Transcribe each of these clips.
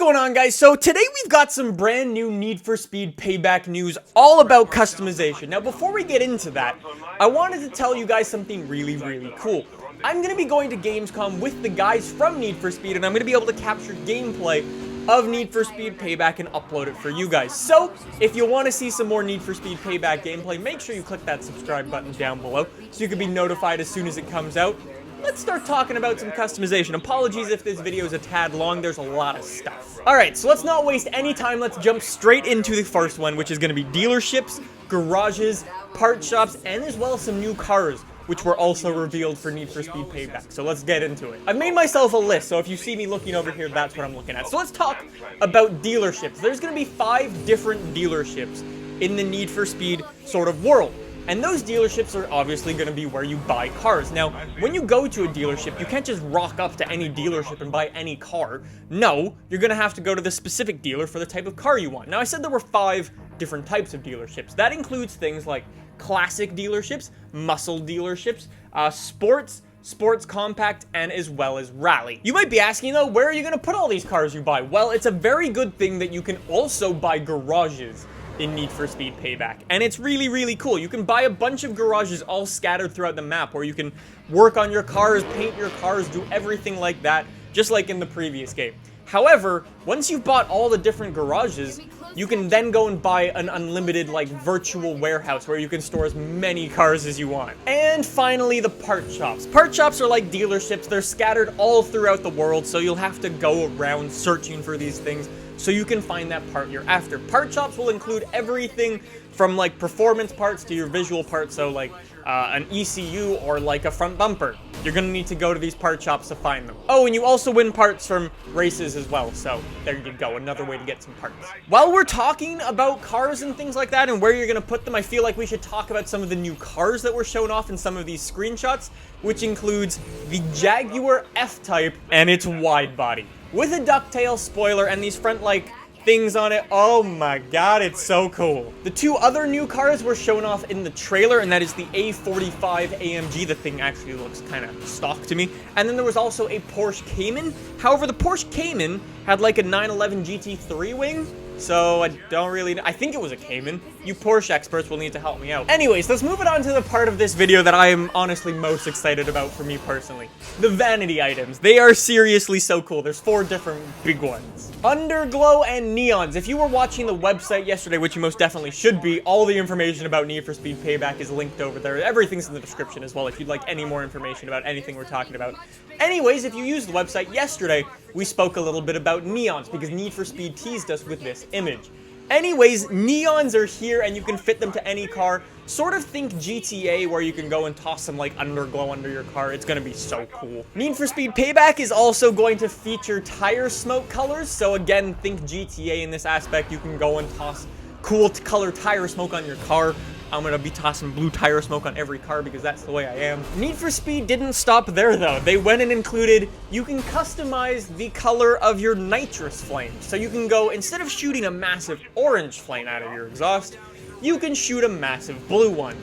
going on, guys? So today we've got some brand new Need for Speed Payback news all about customization. Now before we get into that, I wanted to tell you guys something really cool. I'm going to be going to Gamescom with the guys from Need for Speed, and I'm going to be able to capture gameplay of Need for Speed Payback and upload it for you guys. So if you want to see some more Need for Speed Payback gameplay, make sure you click that subscribe button down below so you can be notified as soon as it comes out. Let's start talking about some customization. Apologies if this video is a tad long, there's a lot of stuff. Alright, so let's not waste any time, let's jump straight into the first one, which is going to be dealerships, garages, part shops, and as well as some new cars, which were also revealed for Need for Speed Payback. So let's get into it. I've made myself a list, so if you see me looking over here, that's what I'm looking at. So let's talk about dealerships. There's going to be 5 different dealerships in the Need for Speed sort of world. And those dealerships are obviously going to be where you buy cars. Now, when you go to a dealership, you can't just rock up to any dealership and buy any car. No, you're going to have to go to the specific dealer for the type of car you want. Now, I said there were 5 different types of dealerships. That includes things like classic dealerships, muscle dealerships, sports compact, and as well as rally. You might be asking though, where are you going to put all these cars you buy? Well, it's a very good thing that you can also buy garages in Need for Speed Payback, and it's really cool. You can buy a bunch of garages all scattered throughout the map where you can work on your cars, paint your cars, do everything like that, just like in the previous game. However, once you've bought all the different garages, you can then go and buy an unlimited, like, virtual warehouse where you can store as many cars as you want. And finally, the part shops. Part shops are like dealerships. They're scattered all throughout the world, so you'll have to go around searching for these things so you can find that part you're after. Part shops will include everything from, like, performance parts to your visual parts, so, like, an ECU or, like, a front bumper. You're gonna need to go to these part shops to find them. Oh, and you also win parts from races as well, so there you go, another way to get some parts. While we're talking about cars and things like that and where you're gonna put them, I feel like we should talk about some of the new cars that were shown off in some of these screenshots, which includes the Jaguar F-Type and its wide body, with a ducktail spoiler and these front, like, things on it. Oh my god, it's so cool. The 2 other new cars were shown off in the trailer, and that is the A45 AMG. The thing actually looks kind of stock to me. And then there was also a Porsche Cayman. However, the Porsche Cayman had like a 911 GT3 wing, so I don't really know. I think it was a Cayman. You Porsche experts will need to help me out. Anyways, let's move it on to the part of this video that I am honestly most excited about for me personally. The vanity items. They are seriously so cool. There's 4 different big ones. Underglow and neons. If you were watching the website yesterday, which you most definitely should be, all the information about Need for Speed Payback is linked over there. Everything's in the description as well if you'd like any more information about anything we're talking about. Anyways, if you used the website yesterday, we spoke a little bit about neons because Need for Speed teased us with this image. Anyways, neons are here and you can fit them to any car. Sort of think GTA where you can go and toss some like underglow under your car. It's gonna be so cool. Need for Speed Payback is also going to feature tire smoke colors. So again, think GTA in this aspect. You can go and toss cool color tire smoke on your car. I'm gonna be tossing blue tire smoke on every car because that's the way I am. Need for Speed didn't stop there though. They went and included, you can customize the color of your nitrous flame. So you can go, instead of shooting a massive orange flame out of your exhaust, you can shoot a massive blue one.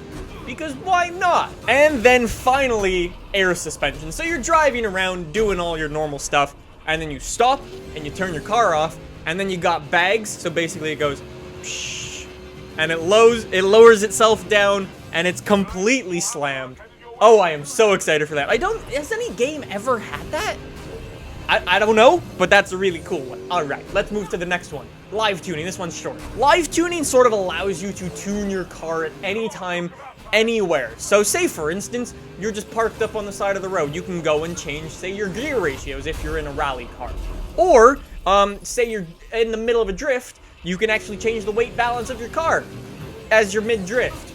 Because why not? And then finally, air suspension. So you're driving around doing all your normal stuff, and then you stop and you turn your car off, and then you got bags. So basically it goes psh, and it lowers itself down, and it's completely slammed. Oh, I am so excited for that. Has any game ever had that? I don't know, but that's a really cool one. Alright, let's move to the next one. Live tuning, this one's short. Live tuning sort of allows you to tune your car at any time, anywhere. So say for instance, you're just parked up on the side of the road. You can go and change, say, your gear ratios if you're in a rally car. Or, say you're in the middle of a drift, you can actually change the weight balance of your car as you're mid-drift.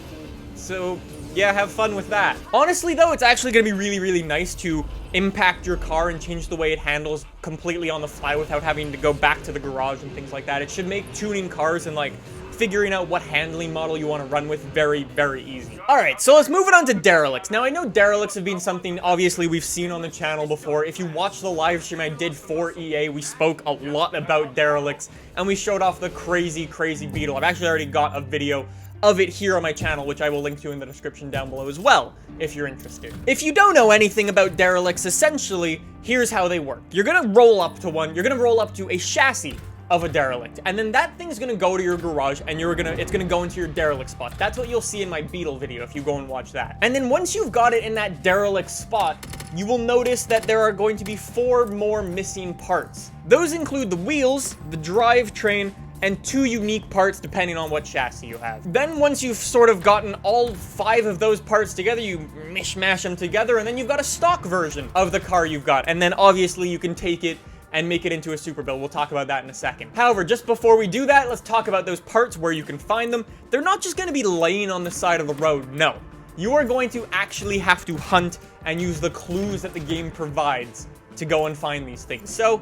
So, yeah, have fun with that. Honestly, though, it's actually going to be really nice to impact your car and change the way it handles completely on the fly without having to go back to the garage and things like that. It should make tuning cars and, like, figuring out what handling model you want to run with very easy. Alright, so let's move it on to Derelicts. Now, I know Derelicts have been something, obviously, we've seen on the channel before. If you watch the live stream I did for EA, we spoke a lot about Derelicts, and we showed off the crazy Beetle. I've actually already got a video of it here on my channel, which I will link to in the description down below as well, if you're interested. If you don't know anything about Derelicts, essentially, here's how they work. You're gonna roll up to one, you're gonna roll up to a chassis of a derelict, and then that thing's gonna go to your garage, and it's gonna go into your derelict spot. That's what you'll see in my Beetle video if you go and watch that. And then once you've got it in that derelict spot, you will notice that there are going to be 4 more missing parts. Those include the wheels, the drivetrain, and 2 unique parts depending on what chassis you have. Then once you've sort of gotten all 5 of those parts together, you mishmash them together, and then you've got a stock version of the car you've got. And then obviously you can take it and make it into a super build. We'll talk about that in a second. However, just before we do that, let's talk about those parts, where you can find them. They're not just gonna be laying on the side of the road, no. You are going to actually have to hunt and use the clues that the game provides to go and find these things. So,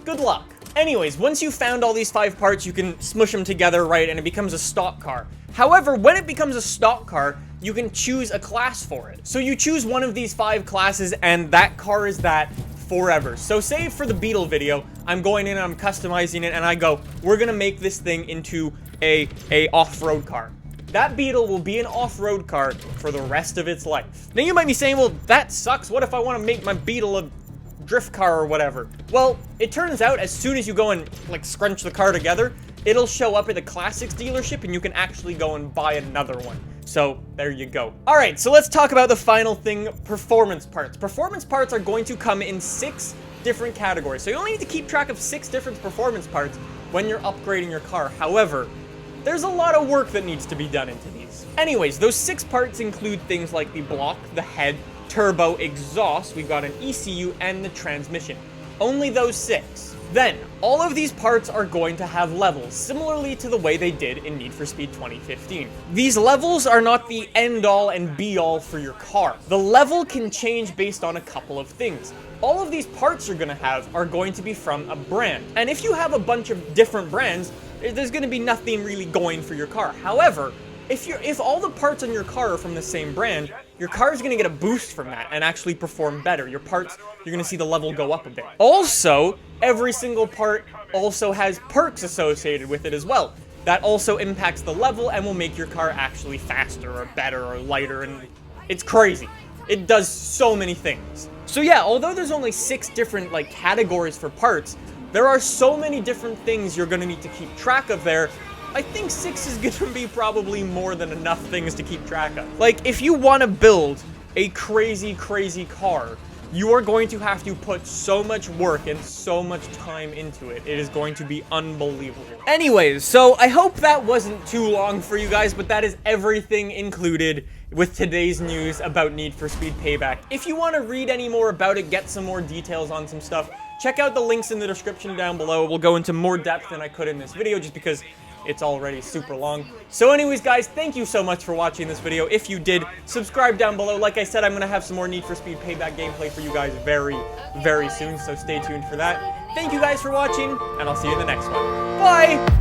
good luck. Anyways, once you've found all these 5 parts, you can smush them together, right, and it becomes a stock car. However, when it becomes a stock car, you can choose a class for it. So you choose one of these 5 classes, and that car is that forever. So say for the Beetle video, I'm going in and I'm customizing it, and I go, we're gonna make this thing into a off-road car. That Beetle will be an off-road car for the rest of its life. Now you might be saying, well, that sucks. What if I want to make my Beetle a drift car or whatever? Well, it turns out as soon as you go and like scrunch the car together, it'll show up at the classics dealership, and you can actually go and buy another one. So there you go. All right, so let's talk about the final thing, performance parts. Performance parts are going to come in 6 different categories. So you only need to keep track of 6 different performance parts when you're upgrading your car. However, there's a lot of work that needs to be done into these. Anyways, those 6 parts include things like the block, the head, turbo, exhaust, we've got an ECU, and the transmission. Only those 6. Then, all of these parts are going to have levels, similarly to the way they did in Need for Speed 2015. These levels are not the end-all and be-all for your car. The level can change based on a couple of things. All of these parts you're going to have are going to be from a brand. And if you have a bunch of different brands, there's going to be nothing really going for your car. However, if all the parts on your car are from the same brand, your car is going to get a boost from that and actually perform better. Your parts, you're going to see the level go up a bit. Also, every single part also has perks associated with it as well. That also impacts the level and will make your car actually faster or better or lighter, and it's crazy. It does so many things. So yeah, although there's only 6 different like categories for parts, there are so many different things you're going to need to keep track of there. I think 6 is going to be probably more than enough things to keep track of. Like, if you want to build a crazy, crazy car, you are going to have to put so much work and so much time into it. It is going to be unbelievable. Anyways, so I hope that wasn't too long for you guys, but that is everything included with today's news about Need for Speed Payback. If you want to read any more about it, get some more details on some stuff, check out the links in the description down below. We'll go into more depth than I could in this video just because it's already super long. So anyways, guys, thank you so much for watching this video. If you did, subscribe down below. Like I said, I'm going to have some more Need for Speed Payback gameplay for you guys very, very soon, so stay tuned for that. Thank you guys for watching, and I'll see you in the next one. Bye!